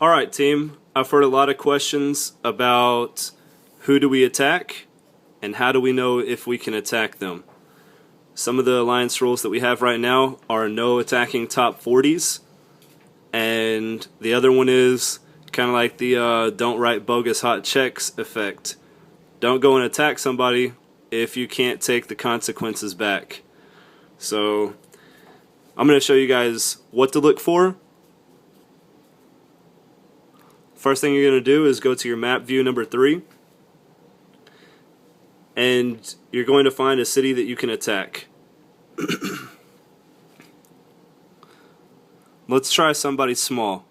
Alright team, I've heard a lot of questions about who do we attack and how do we know if we can attack them. Some of the alliance rules that we have right now are no attacking top 40s, and the other one is kind of like the don't write bogus hot checks effect. Don't go and attack somebody if you can't take the consequences back. So I'm going to show you guys what to look for. First thing you're going to do is go to your map view number 3, and you're going to find a city that you can attack. Let's try somebody small.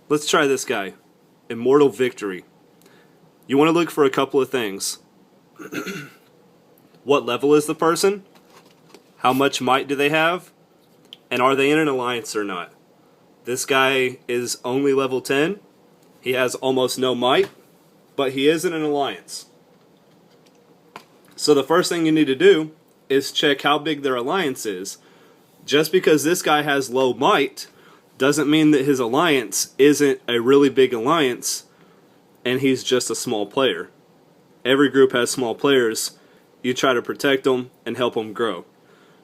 Let's try this guy, Immortal Victory. You want to look for a couple of things. What level is the person? How much might do they have? And are they in an alliance or not? This guy is only level 10. He has almost no might, but he is in an alliance. So the first thing you need to do is check how big their alliance is. Just because this guy has low might doesn't mean that his alliance isn't a really big alliance and he's just a small player. Every group has small players. You try to protect them and help them grow.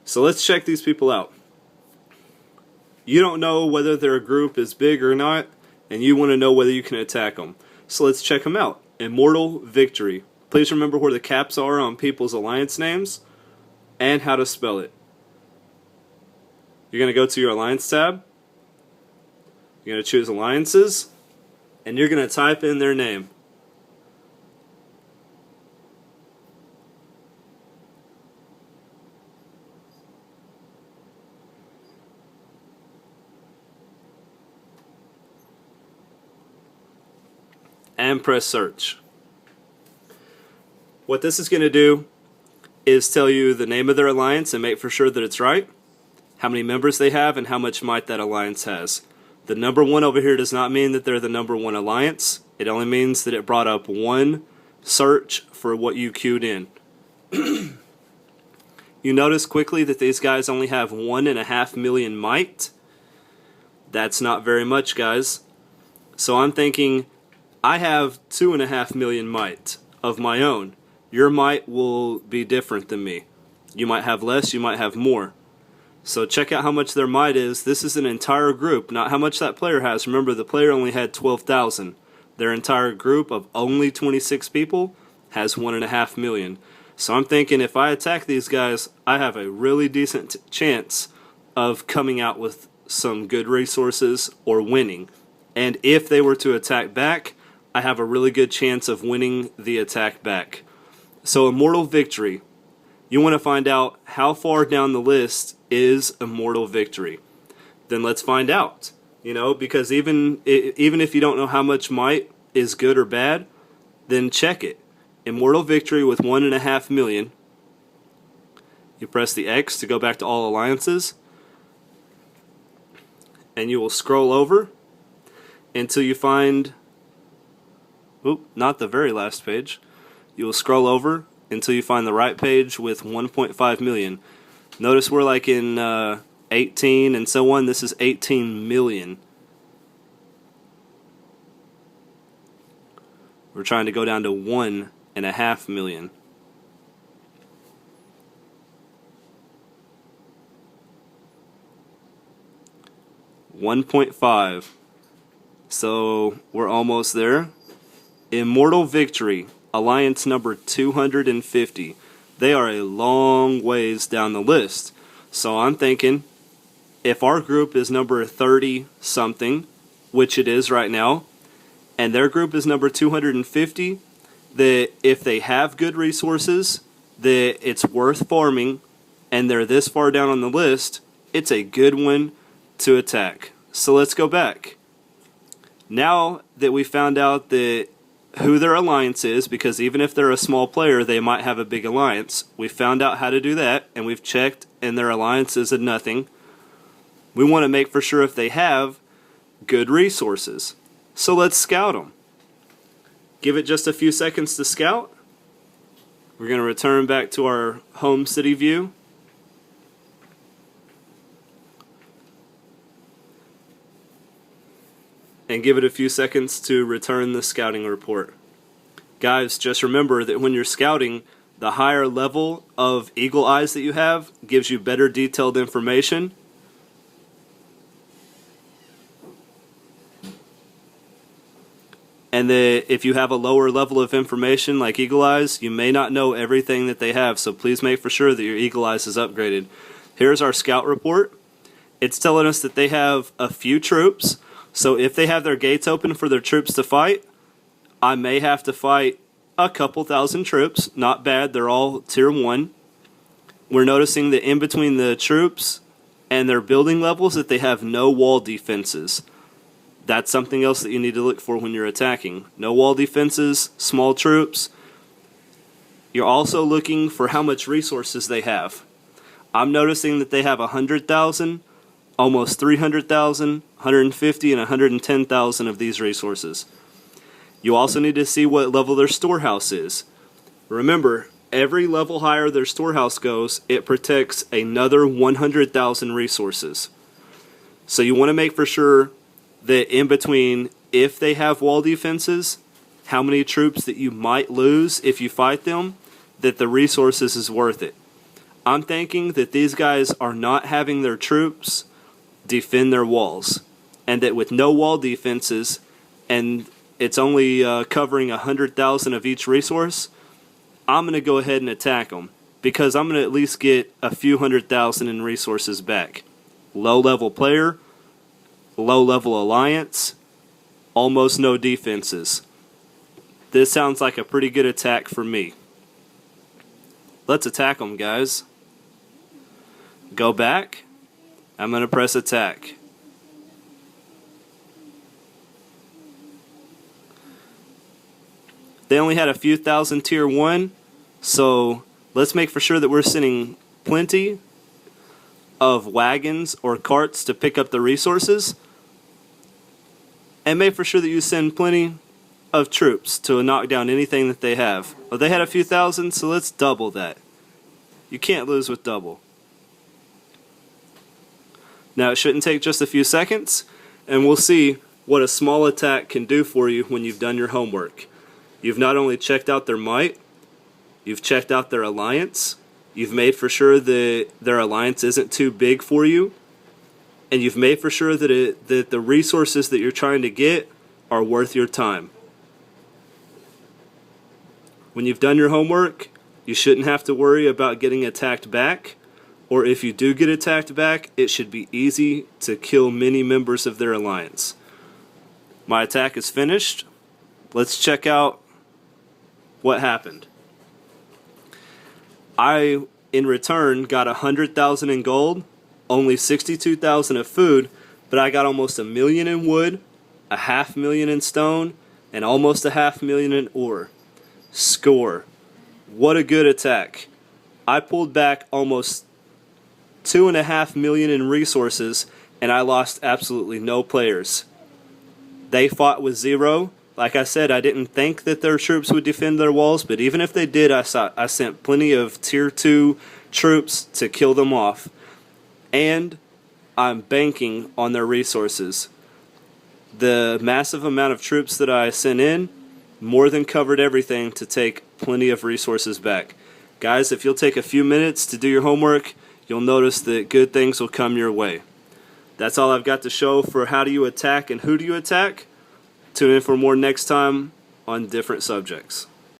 So let's check these people out. You don't know whether their group is big or not, and you want to know whether you can attack them. So let's check them out. Immortal Victory. Please remember where the caps are on people's alliance names and how to spell it. You're going to go to your alliance tab. You're going to choose alliances, and you're going to type in their name. And press search. What this is going to do is tell you the name of their alliance and make for sure that it's right, how many members they have, and how much might that alliance has. The number 1 over here does not mean that they're the number 1 alliance. It only means that it brought up one search for what you queued in. You notice quickly that these guys only have 1.5 million might. That's not very much, guys. So I'm thinking, I have 2.5 million might of my own. Your might will be different than me. You might have less, you might have more. So check out how much their might is. This is an entire group, not how much that player has. Remember, the player only had 12,000. Their entire group of only 26 people has 1.5 million. So I'm thinking if I attack these guys, I have a really decent chance of coming out with some good resources or winning. And if they were to attack back, I have a really good chance of winning the attack back. So Immortal Victory. You want to find out how far down the list is Immortal Victory. Then let's find out. You know, because even if you don't know how much might is good or bad, then check it. Immortal Victory with 1.5 million. You press the X to go back to all alliances. And you will scroll over until you find... Oop, not the very last page. You will scroll over until you find the right page with 1.5 million. Notice we're like in 18 and so on. This is 18 million. We're trying to go down to 1.5 million. $1.5. So we're almost there. Immortal Victory, alliance number 250. They are a long ways down the list. So I'm thinking, if our group is number 30 something, which it is right now, and their group is number 250, that if they have good resources, that it's worth farming, and they're this far down on the list, it's a good one to attack. So let's go back. Now that we found out that who their alliance is, because even if they're a small player, they might have a big alliance. We found out how to do that, and we've checked, and their alliance is a nothing. We want to make for sure if they have good resources. So let's scout them. Give it just a few seconds to scout. We're going to return back to our home city view. and give it a few seconds to return the scouting report. Guys, just remember that when you're scouting, the higher level of eagle eyes that you have gives you better detailed information. And that if you have a lower level of information like eagle eyes, you may not know everything that they have, so please make for sure that your eagle eyes is upgraded. Here's our scout report. It's telling us that they have a few troops, so if they have their gates open for their troops to fight, I may have to fight a couple thousand troops. Not bad, they're all tier 1. We're noticing that in between the troops and their building levels that they have no wall defenses. That's something else that you need to look for when you're attacking. No wall defenses, small troops. You're also looking for how much resources they have. I'm noticing that they have 100,000, almost 300,000, 150, and 110,000 of these resources. You also need to see what level their storehouse is. Remember, every level higher their storehouse goes, it protects another 100,000 resources. So you want to make for sure that in between, if they have wall defenses, how many troops that you might lose if you fight them, that the resources is worth it. I'm thinking that these guys are not having their troops defend their walls, and that with no wall defenses, and it's only covering 100,000 of each resource, I'm going to go ahead and attack them, because I'm going to at least get a few 100,000 in resources back. Low level player, low level alliance, almost no defenses. This sounds like a pretty good attack for me. Let's attack them, guys. Go back. I'm going to press attack. They only had a few thousand tier 1, so let's make for sure that we're sending plenty of wagons or carts to pick up the resources. And make for sure that you send plenty of troops to knock down anything that they have. Well, they had a few thousand, so let's double that. You can't lose with double. Now, it shouldn't take just a few seconds, and we'll see what a small attack can do for you when you've done your homework. You've not only checked out their might, you've checked out their alliance, you've made for sure that their alliance isn't too big for you, and you've made for sure that that the resources that you're trying to get are worth your time. When you've done your homework, you shouldn't have to worry about getting attacked back, or if you do get attacked back, it should be easy to kill many members of their alliance. My attack is finished. Let's check out what happened. I, in return, got 100,000 in gold, only 62,000 of food, but I got almost 1 million in wood, 500,000 in stone, and almost 500,000 in ore. Score. What a good attack. I pulled back almost 2.5 million in resources, and I lost absolutely no players. They fought with 0. Like I said, I didn't think that their troops would defend their walls, but even if they did, I sent plenty of tier 2 troops to kill them off. And I'm banking on their resources. The massive amount of troops that I sent in more than covered everything to take plenty of resources back. Guys, if you'll take a few minutes to do your homework, you'll notice that good things will come your way. That's all I've got to show for how do you attack and who do you attack. Tune in for more next time on different subjects.